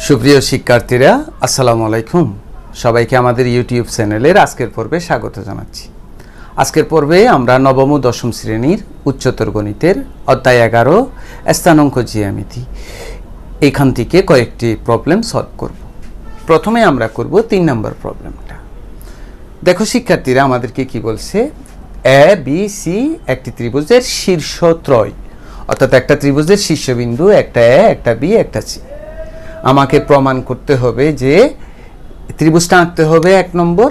সুপ্রিয় শিক্ষার্থীরা আসসালামু আলাইকুম। সবাইকে আমাদের ইউটিউব চ্যানেলের আজকের পর্বে স্বাগত জানাচ্ছি। আজকের পর্বে আমরা নবম ও দশম শ্রেণীর উচ্চতর গণিতের অধ্যায় 11 স্থানাঙ্ক জ্যামিতি এখান থেকে কয়েকটি প্রবলেম সলভ করব। প্রথমে আমরা করব 3 নম্বর প্রবলেমটা। দেখো শিক্ষার্থীরা আমাদেরকে কি বলছে, এ বি সি একটি ত্রিভুজের শীর্ষত্রয়, অর্থাৎ একটা ত্রিভুজের শীর্ষবিন্দু একটা এ, একটা বি, একটা সি। আমাকে প্রমাণ করতে হবে যে ত্রিভুজটা আঁকতে হবে 1 নম্বর,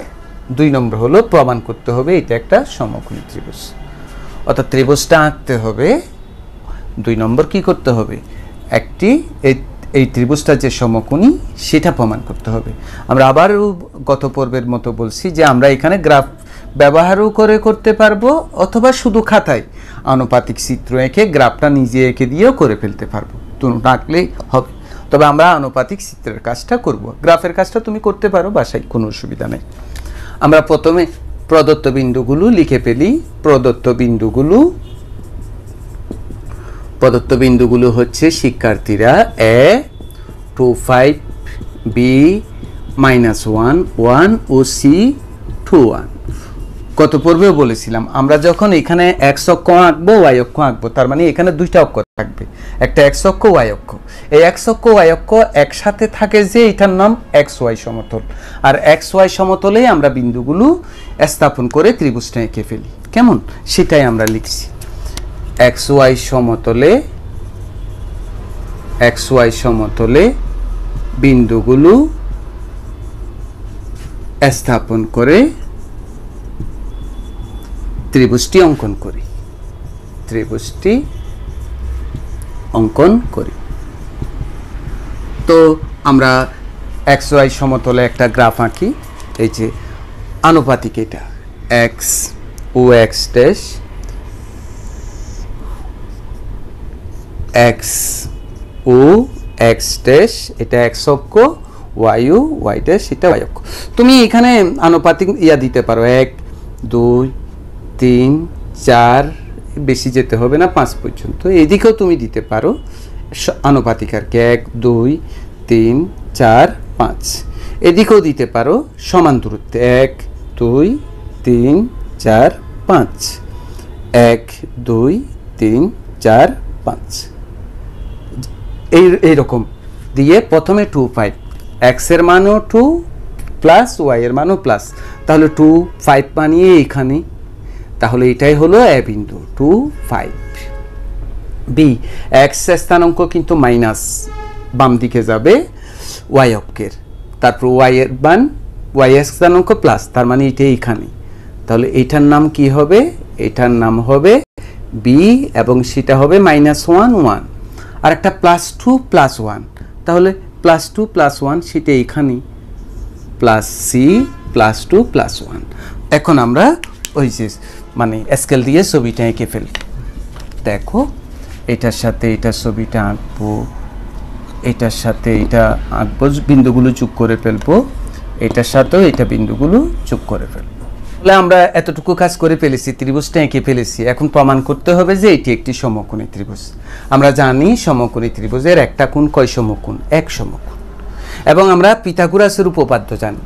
2 নম্বর হলো প্রমাণ করতে হবে এটা একটা সমকোণী ত্রিভুজ। অর্থাৎ ত্রিভুজটা আঁকতে হবে, 2 নম্বর কি করতে হবে, একটি এই ত্রিভুজটা যে সমকোণী সেটা প্রমাণ করতে হবে। আমরা আবারও গত পর্বের মতো বলছি যে আমরা এখানে গ্রাফ ব্যবহারও করতে পারবো, অথবা শুধু খাতায় আনুপাতিক চিত্র এঁকে গ্রাফটা নিজে এঁকে দিয়েও করে ফেলতে পারবো, দুটো আঁকলেই হবে। তবে আমরা আনুপাতিক চিত্রের কাজটা করব, গ্রাফের কাজটা তুমি করতে পারো বাসায়, কোনো অসুবিধা নেই। আমরা প্রথমে প্রদত্ত বিন্দুগুলো লিখে ফেলি। প্রদত্ত বিন্দুগুলো হচ্ছে শিক্ষার্থীরা এ 2 5 বি -1 1 ও সি 2 1। গত পর্বেও বলেছিলাম আমরা যখন এখানে x অক্ষ আঁকবো y অক্ষ আঁকবো, তার মানে এখানে দুইটা অক্ষ থাকবে, একটা x অক্ষ y অক্ষ। এই x অক্ষ y অক্ষ একসাথে থাকে যে এটার নাম xy সমতল। আর xy সমতলে আমরা বিন্দুগুলো স্থাপন করে ত্রিভুজটা এঁকে ফেলি, কেমন সেটাই আমরা লিখছি। xy সমতলে বিন্দুগুলো স্থাপন করে ত্রিভুজটি অঙ্কন করি। তো আমরা xy সমতলে একটা গ্রাফ আঁকি। এই যে আনুপাতিক, এটা x ও x ড্যাশ, x ও x ড্যাশ এটা x অক্ষ, y ও y ড্যাশ এটা y অক্ষ। তুমি এখানে আনুপাতিক দিতে পারো 1 2 3 4, বেশি যেতে হবে না 5 পর্যন্ত। এদিকেও তুমি দিতে পারো আনুপাতিক আর কি, 1 2 3 4 5। এদিকেও দিতে পারো সমান দূরত্বে 1 2 3 4 5, 1 2 3 4 5। এইরকম দিয়ে প্রথমে 2 5, x এর মানও 2 প্লাস y এর মানও প্লাস, তাহলে 2 5 বানিয়ে এখানে, তাহলে এটাই হলো এ বিন্দু 2 5। বি x স্থানাঙ্ক কিন্তু মাইনাস বাম দিকে যাবে y অক্ষের, তারপর y এর মান y স্থানাঙ্ক প্লাস, তার মানে এটা এখানে, তাহলে এটার নাম কি হবে, এটার নাম হবে বি এবং সেটা হবে -1 1। আর একটা +2 +1, তাহলে +2 +1 সেটা এখানে, প্লাস সি +2 +1। এখন আমরা ওই যে মানে স্কেল দিয়ে ছবিটা এঁকে ফেলব। দেখো এটার সাথে এটার ছবিটা আঁকবো, এটার সাথে এটা আঁকবো, বিন্দুগুলো যোগ করে ফেলবো, এটার সাথেও এটা বিন্দুগুলো যোগ করে ফেলবো। তাহলে আমরা এতটুকু কাজ করে ফেলেছি, ত্রিভুজটা এঁকে ফেলেছি। এখন প্রমাণ করতে হবে যে এটি একটি সমকোণী ত্রিভুজ। আমরা জানি সমকোণী ত্রিভুজের একটা কোণ কয় সমকোণ, 1 সমকোণ। এবং আমরা পিথাগোরাসের উপপাদ্য জানি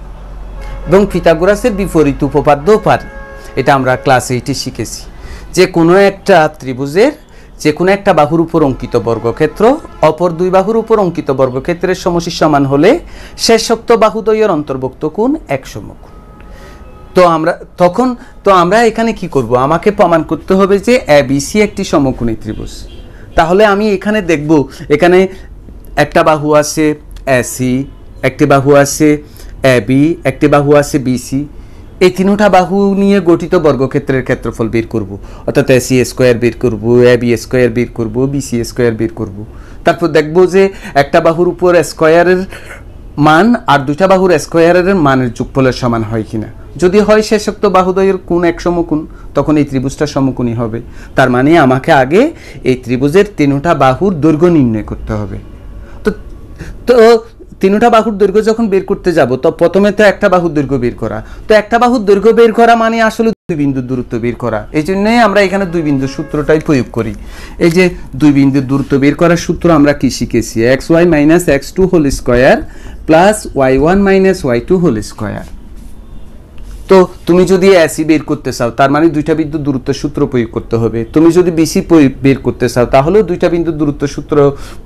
এবং পিথাগোরাসের বিপরীত উপপাদ্যও পারি। এটা আমরা ক্লাস 8-এ শিখেছি যে কোনো একটা ত্রিভুজের যে কোনো একটা বাহুর উপর অঙ্কিত বর্গক্ষেত্র অপর 2 বাহুর উপর অঙ্কিত বর্গক্ষেত্রের সমষ্টি সমান হলে শেষোক্ত বাহুদ্বয়ের অন্তর্ভুক্ত কোণ 1 সমকোণ। তো আমরা এখানে কি করব, আমাকে প্রমাণ করতে হবে যে ABC একটি সমকোণী ত্রিভুজ। তাহলে আমি এখানে দেখব, এখানে একটা বাহু আছে AC, একটি বাহু আছে AB, একটি বাহু আছে BC। এই তিনটা বাহু নিয়ে গঠিত বর্গক্ষেত্রের ক্ষেত্রফল বের করব, অর্থাৎ AC স্কয়ার বের করব, AB স্কয়ার বের করব, BC স্কয়ার বের করব। তারপর দেখব যে একটা বাহুর উপর স্কয়ারের মান আর দুটা বাহুর স্কয়ারের মানের যোগফলের সমান হয় কিনা। যদি হয় শেষোক্ত বাহুদ্বয়ের কোণ 1 সমকোণ, তখন এই ত্রিভুজটা সমকোণী হবে। তার মানে আমাকে আগে এই ত্রিভুজের তিনটা বাহুর দৈর্ঘ্য নির্ণয় করতে হবে। তো তিনটা বাহুর দৈর্ঘ্য যখন বের করতে যাব তো প্রথমে তো একটা বাহুর দৈর্ঘ্য বের করা, তো একটা বাহুর দৈর্ঘ্য বের করা মানে আসলে দুই বিন্দুর দূরত্ব বের করা। এই জন্যই আমরা এখানে দুই বিন্দুর সূত্রটাই প্রয়োগ করি। এই যে দুই বিন্দুর দূরত্ব বের করার সূত্র আমরা কি শিখেছি, xy minus x2 whole square plus y1 minus y2 whole square. তো তুমি যদি এসি বের করতে চাও তার মানে দুইটা বিন্দুর দূরত্ব সূত্র প্রয়োগ করতে হবে। তুমি যদি বিসি বের করতে চাও তাহলেও দুইটা বিন্দুর দূরত্ব সূত্র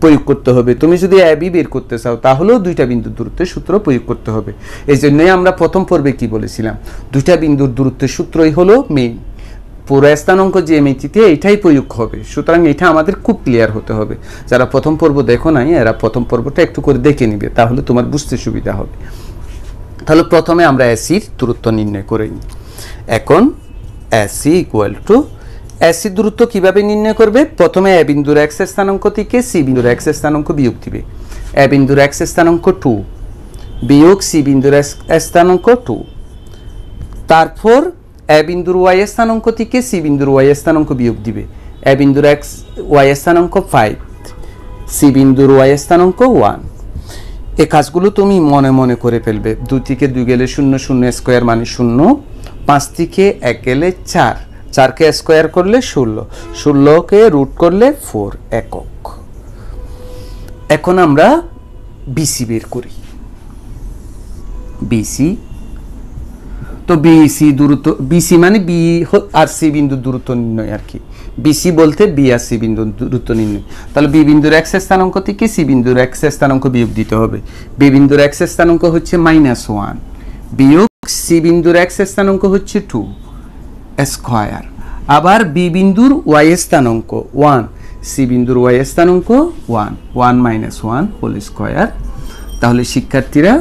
প্রয়োগ করতে হবে। তুমি যদি এবি বের করতে চাও তাহলেও দুইটা বিন্দুর দূরত্বের সূত্র প্রয়োগ করতে হবে। এই জন্যই আমরা প্রথম পর্বে কি বলেছিলাম, দুইটা বিন্দুর দূরত্বের সূত্রই হলো মেইন। পুরো স্থানাঙ্ক জ্যামিতিতে এইটাই প্রয়োগ হবে। সুতরাং এটা আমাদের খুব ক্লিয়ার হতে হবে। যারা প্রথম পর্ব দেখো নাই এরা প্রথম পর্বটা একটু করে দেখে নিবে, তাহলে তোমার বুঝতে সুবিধা হবে। তাহলে প্রথমে আমরা এসির দূরত্ব নির্ণয় করে নিই। এখন এসি ইকুয়াল টু, এসি দূরত্ব কিভাবে নির্ণয় করবে, প্রথমে এ বিন্দুর এক্স স্থানাঙ্ক থেকে সি বিন্দুর এক্স স্থানাঙ্ক বিয়োগ দিবে। এ বিন্দুর এক্স স্থানাঙ্ক 2 বিয়োগ সি বিন্দুর স্থানাঙ্ক 2, তারপর এ বিন্দুর ওয়াই স্থানাঙ্ক থেকে সি বিন্দুর ওয়াই স্থানাঙ্ক বিয়োগ দিবে। এ বিন্দুর এক্স ওয়াই স্থানাঙ্ক 5, সি বিন্দুর ওয়াই স্থানাঙ্ক 1। এই কাজগুলো তুমি মনে মনে করে ফেলবে। 2 থেকে 2 গেলে 0, 0 স্কোয়ার মানে 0, 5 থেকে 1 গেলে 4, 4কে স্কোয়ার করলে 16, 16কে রুট করলে 4 একক। এখন আমরা বিসি বের করি। বিসি, তো বিসি দূরত্ব, বিসি মানে বি আর সি বিন্দুর দূরত্ব নির্ণয় আর কি। বিসি বলতে বি আর সি বিন্দুর দূরত্ব নির্ণয়। তাহলে বি বিন্দুর এক্স স্থানাঙ্ক থেকে সি বিন্দুর এক্স স্থানাঙ্ক বিয়োগ দিতে হবে। বি বিন্দুর এক্স স্থানাঙ্ক হচ্ছে -1 বিয়োগ সি বিন্দুর এক্স স্থানাঙ্ক হচ্ছে 2 স্কয়ার। আবার বি বিন্দুর ওয়াই স্থানাঙ্ক 1, সি বিন্দুর ওয়াই স্থানাঙ্ক 1, 1 - 1 হোল স্কয়ার। তাহলে শিক্ষার্থীরা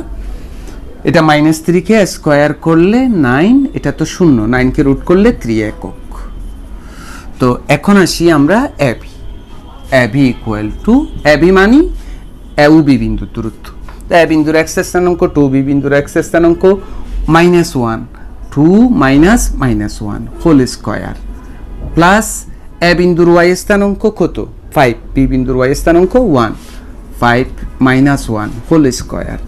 এটা -3কে স্কয়ার করলে 9, এটা তো 0, 9কে রুট করলে 3 একক। তো এখন আসি আমরা AB. AB equal to, AB মানে এ ও বি বিন্দুর দূরত্ব। তো এ বিন্দুর এক্স স্থানাঙ্ক 2, বি বিন্দুর এক্স স্থানাঙ্ক -1, 2 মাইনাস -1 হোল স্কয়ার প্লাস এ বিন্দুর ওয়াই স্থানাঙ্ক কত 5, বি বিন্দুর ওয়াই স্থানাঙ্ক 1, 5 - 1 হোল স্কয়ার।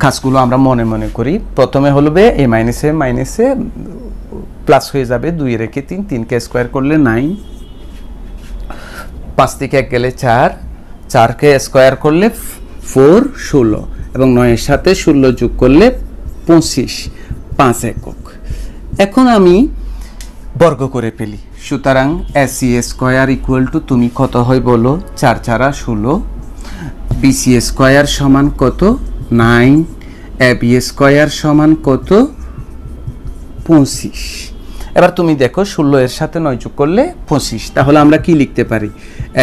কাজগুলো আমরা মনে মনে করি। প্রথমে হলবে এ মাইনাসে মাইনাসে প্লাস হয়ে যাবে, 2 রেখে 3, 3কে স্কোয়ার করলে 9, 5 থেকে 1 গেলে 4, 4কে স্কোয়ার করলে 4, 16 এবং 9-এর সাথে 16 যোগ করলে 25, 5 একক। এখন আমি বর্গ করে ফেলি। সুতরাং এসি স্কোয়ার ইকুয়াল টু, তুমি কত হয় বলো, 4 × 4 = 16, বিসি স্কোয়ার সমান কত 9, এবি স্কোয়ার সমান কত 25। এবার তুমি দেখো 16 এর সাথে 9 যোগ করলে 25। তাহলে আমরা কি লিখতে পারি,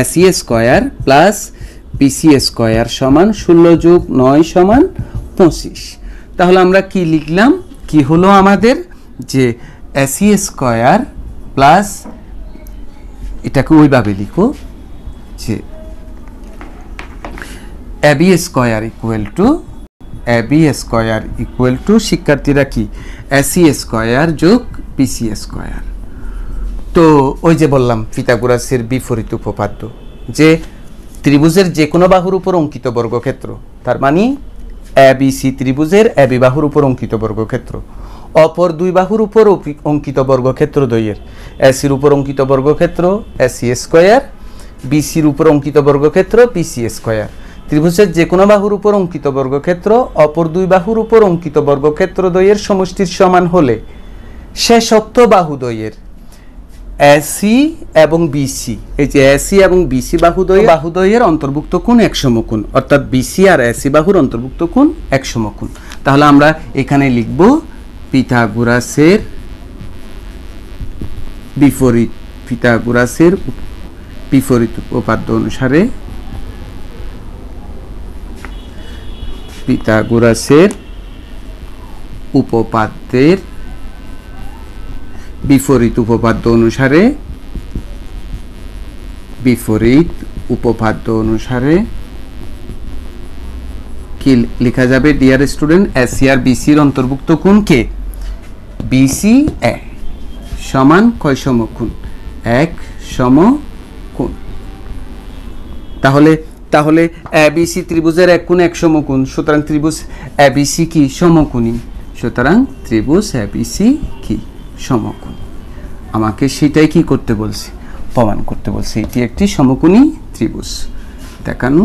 AC square plus BC square সমান 16 যোগ 9 সমান 25। তাহলে আমরা কি লিখলাম, কি হলো আমাদের, যে এসি স্কোয়ার প্লাস, এটাকে ওইভাবে লিখো যে AB square equal to, AB square equal to শিক্ষার্থীরা কি, এসি স্কোয়ার যোগ বিসি স্কোয়ার। তো ওই যে বললাম পিথাগোরাসের বিপরীত উপপাদ্য, যে ত্রিভুজের যে কোনো বাহুর উপর অঙ্কিত বর্গক্ষেত্র, তার মানে এবিসি ত্রিভুজের এবি বাহুর উপর অঙ্কিত বর্গক্ষেত্র অপর দুই বাহুর উপর অঙ্কিত বর্গক্ষেত্র দ্বয়ের, এসির উপর অঙ্কিত বর্গক্ষেত্র এসি স্কোয়ার, বিসির উপর অঙ্কিত বর্গক্ষেত্র বিসি স্কোয়ার। ত্রিভুজের যে কোনো বাহুর উপর অঙ্কিত বর্গক্ষেত্র অপর দুই বাহুর উপর অঙ্কিত বর্গক্ষেত্র দ্বয়ের সমষ্টির সমান হলে শেষোক্ত বাহুদ্বয়ের এসি এবং বিসি, এই যে এসি এবং বিসি বাহুদ্বয়ের অন্তর্ভুক্ত কোণ এক সমকোণ, অর্থাৎ বিসি আর এসি বাহুর অন্তর্ভুক্ত কোণ এক সমকোণ। তাহলে আমরা এখানে লিখব পিথাগোরাসের বিপরীত, পিথাগোরাসের বিপরীত উপপাদ্য অনুসারে, পিথাগোরাসের উপপাদ্যের বিপরীত উপপাদ্য অনুসারে, বিপরীত উপপাদ্য অনুসারে কি লেখা যাবে ডিয়ার স্টুডেন্ট, এসি আর বিসির অন্তর্ভুক্ত কোণ কে, বিসি এ সমান কয় সমকোণ, এক সমকোণ। তাহলে তাহলে এবিসি ত্রিভুজের এক কোণ এক সমকোণ, সুতরাং ত্রিভুজ এবিসি কি সমকোণী, সুতরাং ত্রিভুজ এবিসি কি সমকোণ। আমাকে সেটাই কি করতে বলছে, প্রমাণ করতে বলছে এটি একটি সমকোণী ত্রিভুজ দেখানো।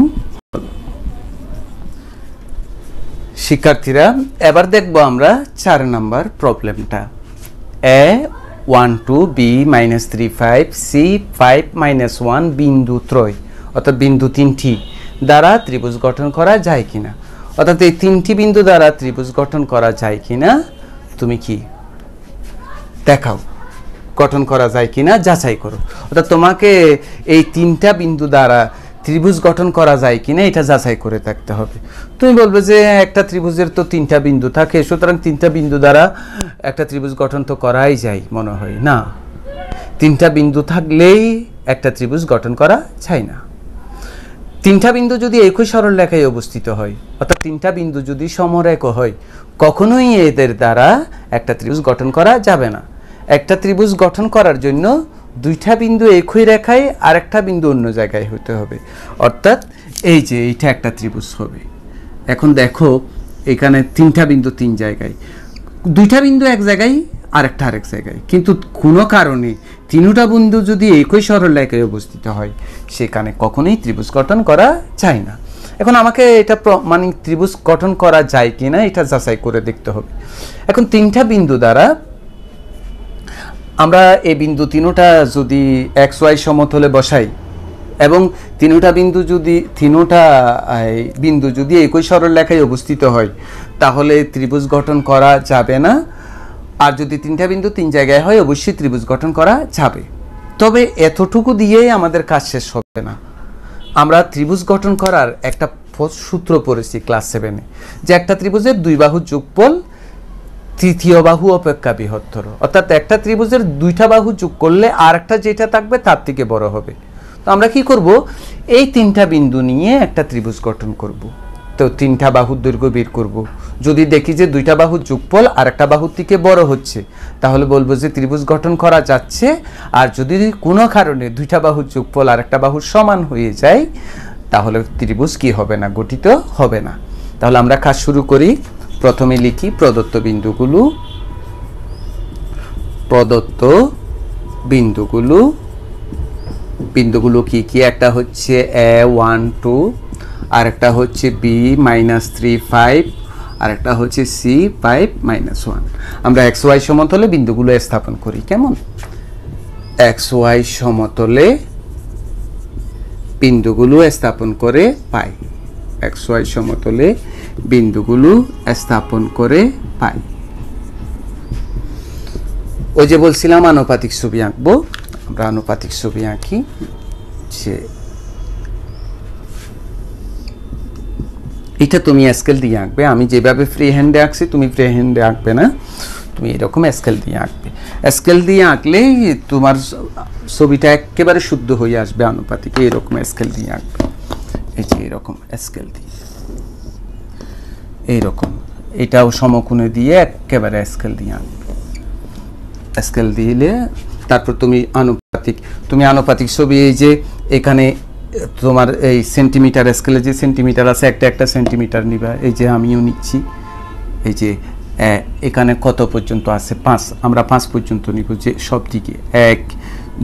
শিক্ষার্থীরা এবার দেখব আমরা 4 নাম্বার প্রবলেমটা। এ 1 2 বি -3 5 সি 5 -1 বিন্দু ত্রয়, অর্থাৎ বিন্দু 3টি দ্বারা ত্রিভুজ গঠন করা যায় কিনা, অর্থাৎ এই 3টি বিন্দু দ্বারা ত্রিভুজ গঠন করা যায় কিনা তুমি কি দেখাও, গঠন করা যায় কিনা যাচাই করো। অর্থাৎ তোমাকে এই 3টা বিন্দু দ্বারা ত্রিভুজ গঠন করা যায় কিনা এটা যাচাই করে থাকতে হবে। তুমি বলবে যে একটা ত্রিভুজের তো 3টা বিন্দু থাকে, সুতরাং 3টা বিন্দু দ্বারা একটা ত্রিভুজ গঠন তো করাই যায়, মনে হয় না। 3টা বিন্দু থাকলেই একটা ত্রিভুজ গঠন করা যায় না। 3টা বিন্দু যদি একই সরল রেখায় অবস্থিত হয়, অর্থাৎ 3টা বিন্দু যদি সমরেখ হয়, কখনোই এদের দ্বারা একটা ত্রিভুজ গঠন করা যাবে না। একটা ত্রিভুজ গঠন করার জন্য 2টা বিন্দু একই রেখায় আর একটা বিন্দু অন্য জায়গায় হতে হবে, অর্থাৎ এই যে এইটা একটা ত্রিভুজ হবে। এখন দেখো এখানে 3টা বিন্দু 3 জায়গায়, 2টা বিন্দু এক জায়গায় আর একটা আরেক জায়গায়, কিন্তু কোনো কারণে 3টা বিন্দু যদি একই সরল রেখায় অবস্থিত হয় সেখানে কখনোই ত্রিভুজ গঠন করা যায় না। এখন আমাকে এটা মানে ত্রিভুজ গঠন করা যায় কিনা এটা যাচাই করে দেখতে হবে। এখন 3টা বিন্দু দ্বারা আমরা এই বিন্দু 3টা যদি এক্স ওয়াই সমতলে বসাই এবং 3টা বিন্দু যদি একই সরল রেখায় অবস্থিত হয় তাহলে ত্রিভুজ গঠন করা যাবে না। আর যদি 3টা বিন্দু 3 জায়গায় হয় অবশ্যই ত্রিভুজ গঠন করা যাবে। তবে এতটুকু দিয়েই আমাদের কাজ শেষ হবে না। আমরা ত্রিভুজ গঠন করার একটা সূত্র পড়েছি ক্লাস 7-এ, যে একটা ত্রিভুজের 2 বাহুর যোগফল তৃতীয় বাহু অপেক্ষা বৃহত্তর, অর্থাৎ একটা ত্রিভুজের 2টা বাহু যোগ করলে আর একটা যেটা থাকবে তার থেকে বড় হবে। তো আমরা কি করব, এই 3টা বিন্দু নিয়ে একটা ত্রিভুজ গঠন করব। তো 3টা বাহুর দৈর্ঘ্য বের করব। যদি দেখি যে 2টা বাহুর যোগফল আর একটা বাহুর থেকে বড় হচ্ছে তাহলে বলবো যে ত্রিভুজ গঠন করা যাচ্ছে। আর যদি কোনো কারণে 2টা বাহুর যোগফল আর একটা বাহুর সমান হয়ে যায় তাহলে ত্রিভুজ কি হবে না, গঠিত হবে না। তাহলে আমরা কাজ শুরু করি। প্রথমে লিখি প্রদত্ত বিন্দুগুলো কি কি, একটা হচ্ছে a1 2, আর একটা হচ্ছে b-3 5, আর একটা হচ্ছে c5 -1। আমরা xy সমতলে বিন্দুগুলো স্থাপন করি। কেমন, xy সমতলে বিন্দুগুলো স্থাপন করে পাই, xy সমতলে বিন্দুগুলো স্থাপন করে পাই। ওই যে বলছিলাম আনুপাতিক ছবি আঁকবো, আমরা আনুপাতিক ছবি আঁকি। যে এটা তুমি স্কেল দিয়ে আঁকবে, আমি যেভাবে ফ্রি হ্যান্ডে আঁকছি তুমি ফ্রি হ্যান্ডে আঁকবে না, তুমি এরকম স্কেল দিয়ে আঁকবে। স্কেল দিয়ে আঁকলেই তোমার ছবিটা একেবারে শুদ্ধ হয়ে আসবে আনুপাতিক। এরকম স্কেল দিয়ে আঁকবে, এই যে এরকম স্কেল দিয়ে, এইরকম, এটাও সমকোণে দিয়ে একেবারে স্কেল দিয়ে আনবে। স্কেল দিলে তারপর তুমি আনুপাতিক ছবি, এই যে এখানে তোমার এই সেন্টিমিটার স্কেলে যে সেন্টিমিটার আছে একটা সেন্টিমিটার নিবা, এই যে আমিও নিচ্ছি। এই যে এখানে কত পর্যন্ত আছে 5, আমরা 5 পর্যন্ত নিব, যে সব দিকে 1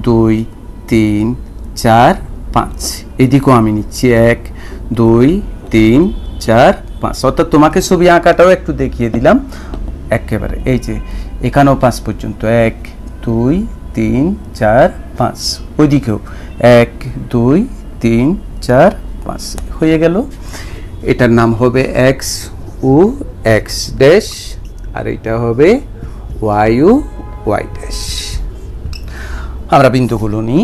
2 3 4 5। এদিকেও আমি নিচ্ছি 1 2 3 4 5, অর্থাৎ তোমাকে ছবি আঁকাটাও একটু দেখিয়ে দিলাম একেবারে। এই যে এখানেও 5 পর্যন্ত 1 2 3 4 5, ওইদিকেও 1 2 3 4 5 হয়ে গেল। এটার নাম হবে x ও x ড্যাশ, আর এটা হবে y ও y ড্যাশ। আমরা বিন্দুগুলো নিই।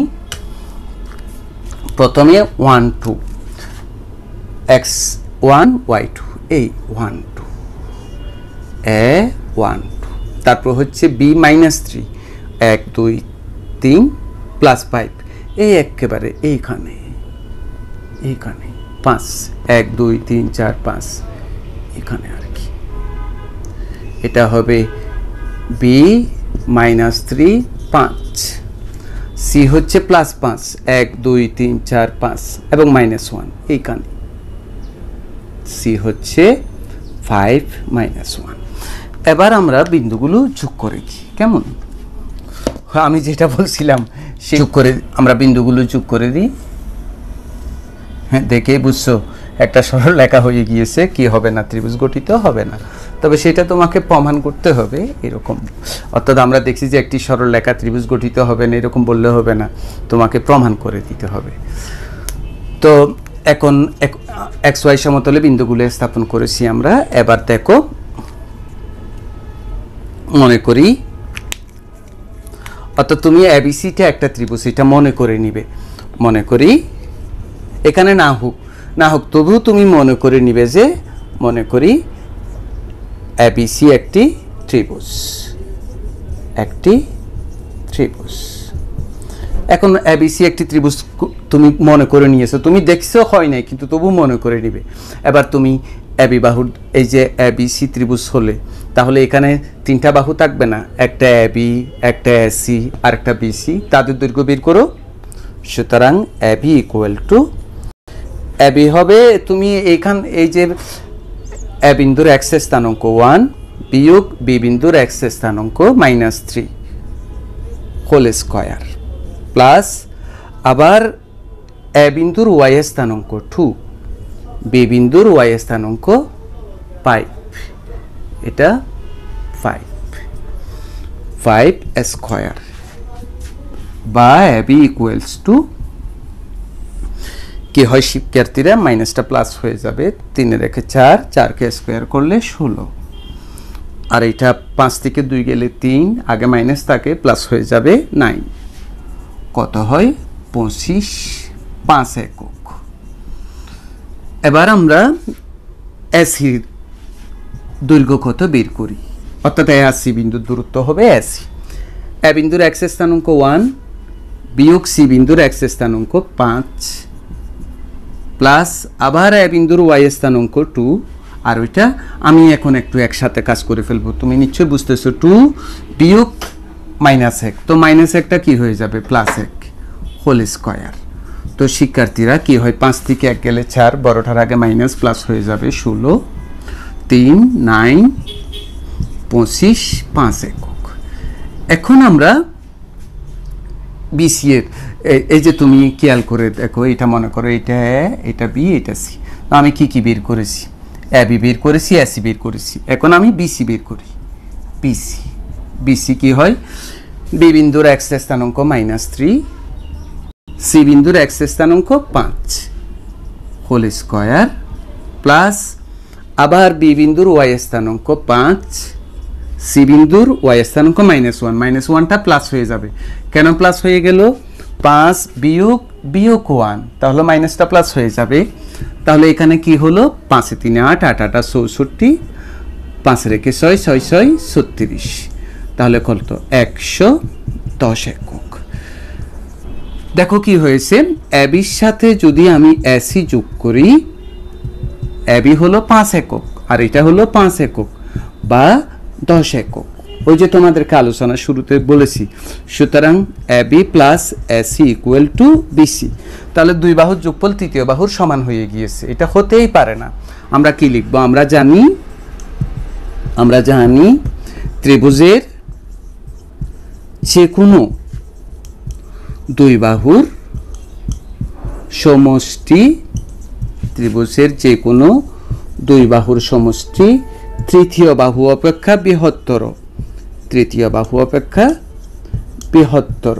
প্রথমে 1 2, x1 y2, এই 1 2 a1 2, তারপর হচ্ছে b-3 1 2 3 প্লাস 5, এই একেবারে এইখানে 5 1 2 3 4 5 এখানে আর কি। এটা হবে b-3 5, সি হচ্ছে +5 1 2 3 4 5 এবং -1 এইখানে সি হচ্ছে 5 -1। এবার আমরা বিন্দুগুলো যোগ করে দিই কেমন, আমি যেটা বলছিলাম সে যোগ করে আমরা বিন্দুগুলো যোগ করে দিই। হ্যাঁ, দেখে বুঝছো একটা সরল রেখা হয়ে গিয়েছে, কি হবে না, ত্রিভুজ গঠিত হবে না। তবে সেটা তোমাকে প্রমাণ করতে হবে এরকম, অর্থাৎ আমরা দেখছি যে একটি সরল রেখা ত্রিভুজ গঠিত হবে না এরকম বললে হবে না, তোমাকে প্রমাণ করে দিতে হবে। তো এখন XY সমতলে বিন্দুগুলো স্থাপন করেছি আমরা। এবার দেখো, মনে করি, অর্থাৎ তুমি ABCটা একটা ত্রিভুজ এটা মনে করে নিবে। মনে করি এখানে না হোক তবুও তুমি মনে করে নিবে যে মনে করি ABC একটি ত্রিভুজ, এখন ABC একটি ত্রিভুজ তুমি মনে করে নিয়েছো, তুমি দেখছো হয় নাই কিন্তু তবু মনে করে নিবে। এবার তুমি AB বাহুর, এই যে ABC ত্রিভুজ হলে তাহলে এখানে তিনটা বাহু থাকবে না, একটা AB, একটা AC আর একটা BC, তাদের দৈর্ঘ্য বের করো। সুতরাং AB হবে, তুমি এইখান এই যে A বিন্দুর x স্থানাঙ্ক 1 বিয়োগ B বিন্দুর x স্থানাঙ্ক -3 হোল স্কয়ার প্লাস আবার A বিন্দুর y স্থানাঙ্ক 2 B বিন্দুর y স্থানাঙ্ক 5, এটা 5 স্কয়ার বা AB কি হয় শিক্ষার্থীরা, মাইনাসটা প্লাস হয়ে যাবে, 3 রেখে 4, 4কে স্কয়ার করলে 16, আর এটা 5 থেকে 2 গেলে 3, আগে মাইনাস থাকে প্লাস হয়ে যাবে 9, কত হয় 25 5 একক। এবার আমরা AC দৈর্ঘ্য কত বের করি, অর্থাৎ AC বিন্দুর দূরত্ব হবে AC। A বিন্দুর x স্থানাঙ্ক 1 বিয়োগ C বিন্দুর x স্থানাঙ্ক 5 প্লাস আবার A বিন্দুর y স্থানাঙ্ক 2, আর ওইটা আমি এখন একটু একসাথে কাজ করে ফেলবো, তুমি নিশ্চয়ই বুঝতেছো, 2 বিয়োগ -1, তো -1টা কি হয়ে যাবে +1 হোল স্কয়ার। তো শিক্ষার্থীরা কি হয়, 5 থেকে 1 গেলে 4, বড়টার আগে মাইনাস প্লাস হয়ে যাবে 16, 3 9 25 5 একক। এখন আমরা BC এর এই যে তুমি খেয়াল করে দেখো, এটা মনে করো এটা A, এটা B, এটা C, আমি কি বের করেছি, AB বের করেছি, AC বের করেছি, এখন আমি BC বের করি। BC কি হয়, B বিন্দুর x স্থানাঙ্ক -3 C বিন্দুর x স্থানাঙ্ক 5 হোল স্কয়ার প্লাস আবার B বিন্দুর y স্থানাঙ্ক 5 C বিন্দুর y স্থানাঙ্ক -1, -1টা প্লাস হয়ে যাবে, কেন প্লাস হয়ে গেল, 5 বিয়োগ 1, তাহলে মাইনাসটা প্লাস হয়ে যাবে। তাহলে এখানে কি হলো, 5 এ 3 8, 8 8 64, 5 রেখে 6 6 6 36, তাহলে কত 110 একক। দেখো কি হয়েছে, ABর সাথে যদি আমি AC যোগ করি, AB হলো 5 একক আর এটা হলো 5 একক বা 10 একক, ওই যে তোমাদেরকে আলোচনা শুরুতে বলেছি। সুতরাং AB প্লাস AC BC, তাহলে দুই বাহুর যোগফল তৃতীয় বাহুর সমান হয়ে গিয়েছে, এটা হতেই পারে না। আমরা কি লিখব, আমরা জানি ত্রিভুজের যে কোনো দুই বাহুর সমষ্টি, ত্রিভুজের যে কোনো দুই বাহুর সমষ্টি তৃতীয় বাহু অপেক্ষা বৃহত্তর,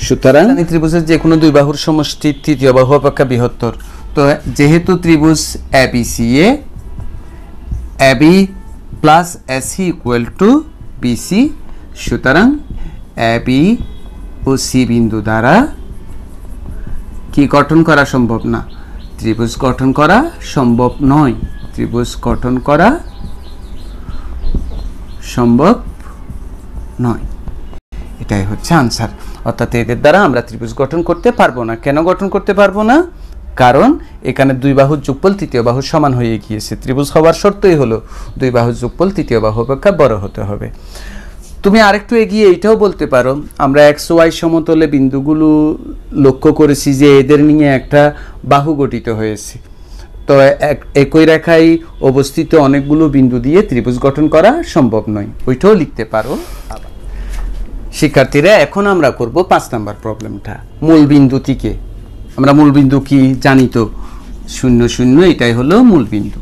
সুতরাং ত্রিভুজের যে কোনো দুই বাহুর সমষ্টি তৃতীয় বাহু অপেক্ষা বৃহত্তর। তো যেহেতু ত্রিভুজ ABCA, AB plus AC BC, সুতরাং AB ও C বিন্দু দ্বারা কি গঠন করা সম্ভব না, ত্রিভুজ গঠন করা সম্ভব নয়, এটাই হচ্ছে আনসার। অর্থাৎ এদের দ্বারা আমরা ত্রিভুজ গঠন করতে পারবো না। কেন গঠন করতে পারবো না, কারণ এখানে দুই বাহুর যোগফল তৃতীয় বাহুর সমান হয়ে গিয়েছে। ত্রিভুজ হওয়ার শর্তই হলো দুই বাহুর যোগফল তৃতীয় বাহু অপেক্ষা বড় হতে হবে। তুমি আরেকটু এগিয়ে এইটাও বলতে পারো, আমরা এক্স ওয়াই সমতলে বিন্দুগুলো লক্ষ্য করেছি যে এদের নিয়ে একটা বাহু গঠিত হয়েছে। তো একই রেখায় অবস্থিত অনেকগুলো বিন্দু দিয়ে ত্রিভুজ গঠন করা সম্ভব নয়, ওইটাও লিখতে পারো। শিক্ষার্থীরা, এখন আমরা করব 5 নাম্বার প্রবলেমটা। মূল বিন্দু থেকে আমরা মূল বিন্দু কি জানি তো, 0 0, এটাই হলো মূল বিন্দু।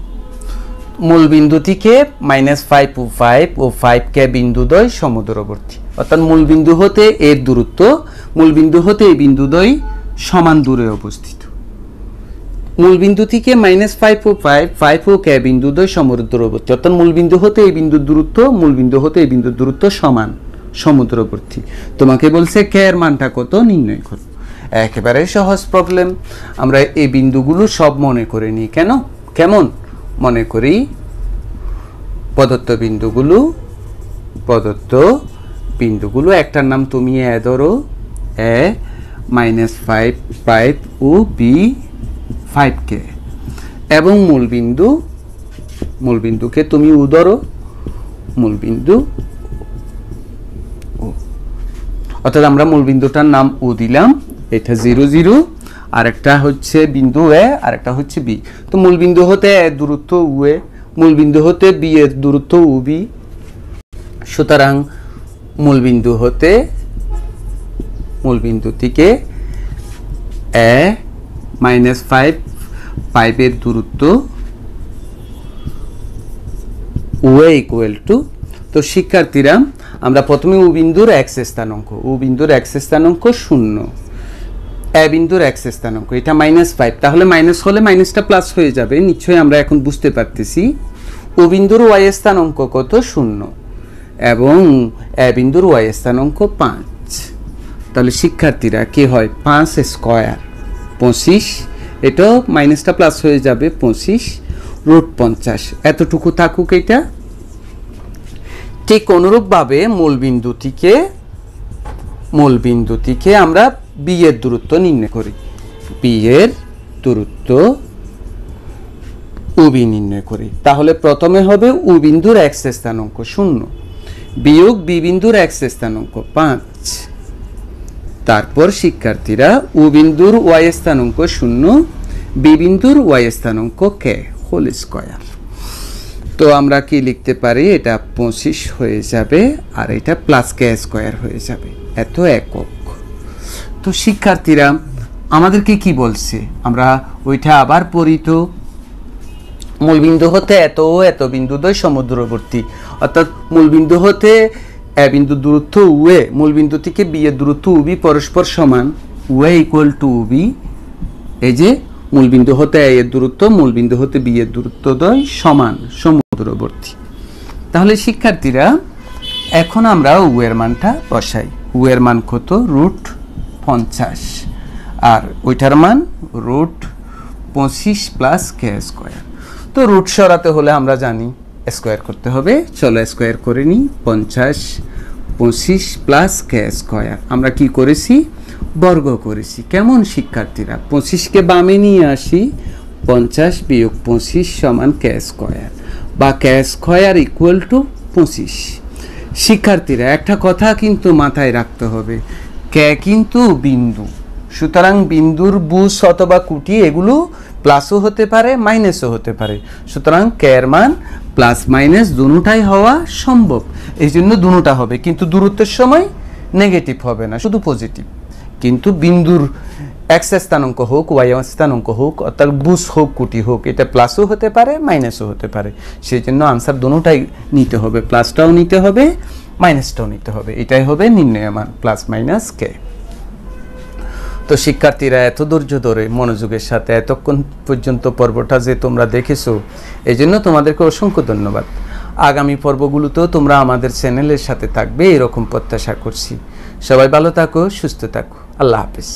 মূল বিন্দু থেকে -5 ও 5 ও 5কে বিন্দুদ্বয় সমদূরবর্তী, অর্থাৎ মূল বিন্দু হতে এর দূরত্ব, মূল বিন্দু হতে এই বিন্দুদ্বয় সমান দূরে অবস্থিত। মূল বিন্দু থেকে -5 ও 5 ও কে বিন্দুদ্বয় সমদূরবর্তী, অর্থাৎ মূল বিন্দু হতে এই বিন্দুর দূরত্ব, মূল বিন্দু হতে এই বিন্দুর দূরত্ব সমান, সমদূরবর্তী। তোমাকে বলছে কে এর মানটা কত নির্ণয় করো। একেবারে সহজ প্রবলেম। আমরা এই বিন্দুগুলো সব মনে করে নিই। কেমন মনে করি? প্রদত্ত বিন্দুগুলো একটার নাম তুমি এ ধরো, এ, -5 5 ও বি 5কে, এবং মূল বিন্দুকে তুমি উ ধরো, মূল বিন্দু ও, অর্থাৎ আমরা মূল বিন্দুটার নাম উ দিলাম, এটা 0 0, আর একটা হচ্ছে বিন্দু এ, আর একটা হচ্ছে বি। তো মূল বিন্দু হতে এর দূরত্ব উ এ, মূল বিন্দু হতে বি এর দূরত্ব উ বি। সুতরাং মূল বিন্দু থেকে এ -5 5 এর দূরত্ব উ এ ইকুয়াল টু, তো শিক্ষার্থীরা আমরা প্রথমে উ বিন্দুর এক্স স্থানাঙ্ক, 0, এ বিন্দুর এক্স স্থানাঙ্ক এটা -5, তাহলে মাইনাস হলে মাইনাসটা প্লাস হয়ে যাবে, নিশ্চয়ই আমরা এখন বুঝতে পারতেছি। ও বিন্দুর ওয়াই স্থানাঙ্ক কত? 0, এবং এ বিন্দুর ওয়াই স্থানাঙ্ক 5। তাহলে শিক্ষার্থীরা কি হয়? 5 স্কয়ার 25, এটাও মাইনাসটা প্লাস হয়ে যাবে, 25 √50, এতটুকু থাকুক এটা। ঠিক অনুরূপভাবে মূল বিন্দু থেকে আমরা বি এর দূরত্ব নির্ণয় করি, বি এর দূরত্ব উ বি নির্ণয় করি। তাহলে প্রথমে হবে উ বিন্দুর এক্স স্থানাঙ্ক 0 বিয়োগ বি বিন্দুর এক্স স্থানাঙ্ক 5, তারপর শিক্ষার্থীরা উ বিন্দুর ওয়াই স্থানাঙ্ক 0, বি বিন্দুর ওয়াই স্থানাঙ্ক কে হোল স্কয়ার। তো আমরা কি লিখতে পারি? এটা 25 হয়ে যাবে, আর এটা প্লাস কে স্কয়ার হয়ে যাবে, এত একক। তো শিক্ষার্থীরা আমাদেরকে কি বলছে? আমরা ওইটা আবার পড়ি তো। মূল বিন্দু হতে এত বিন্দুদ্বয় সমদূরবর্তী, অর্থাৎ মূল বিন্দু হতে এ বিন্দুর দূরত্ব উ এ, মূল বিন্দু থেকে বি এর দূরত্ব উ বি পরস্পর সমান, উ এ ইকুয়াল টু উ বি। এই যে মূল বিন্দু হতে এ এর দূরত্ব, মূল বিন্দু হতে বি এর দূরত্ব দ্বয় সমান, সমদূরবর্তী। তাহলে শিক্ষার্থীরা এখন আমরা উ এর মানটা বসাই। উ এর মান কত? √50, আর ওইটার মান √25 প্লাস কে স্কয়ার। তো রুট সরাতে হলে আমরা জানি স্কয়ার করতে হবে, চলো স্কয়ার করে নিই। 50 25 প্লাস কে স্কয়ার, আমরা কি করেছি? বর্গ করেছি। কেমন শিক্ষার্থীরা? 25কে বামে নিয়ে আসি, 50 বিয়োগ 25 সমান কে স্কয়ার, বা কে স্কয়ার ইকুয়াল টু 25। শিক্ষার্থীরা একটা কথা কিন্তু মাথায় রাখতে হবে, কে কিন্তু বিন্দু, সুতরাং বিন্দুর বুশ অথবা কুটি এগুলো প্লাসও হতে পারে মাইনাসও হতে পারে, সুতরাং কে এর মান প্লাস মাইনাস দুটোটাই হওয়া সম্ভব, এই জন্য দুটোটা হবে, কিন্তু দূরত্বের সময় নেগেটিভ হবে না, শুধু পজিটিভ। কিন্তু বিন্দুর এক্স স্থানাঙ্ক হোক ওয়াই স্থানাঙ্ক হোক, অর্থাৎ বুশ হোক কুটি হোক, এটা প্লাসও হতে পারে মাইনাসও হতে পারে, সেই জন্য আনসার দুটোটাই নিতে হবে, প্লাসটাও নিতে হবে মাইনাসটাও নিতে হবে, এটাই হবে নির্ণয় মান প্লাস মাইনাস কে। তো শিক্ষার্থীরা এত ধৈর্য ধরে মনোযোগের সাথে এতক্ষণ পর্যন্ত পর্বটা যে তোমরা দেখেছো, এই জন্য তোমাদেরকে অসংখ্য ধন্যবাদ। আগামী পর্বগুলোতেও তোমরা আমাদের চ্যানেলের সাথে থাকবে এরকম প্রত্যাশা করছি। সবাই ভালো থাকো, সুস্থ থাকো, আল্লাহ হাফেজ।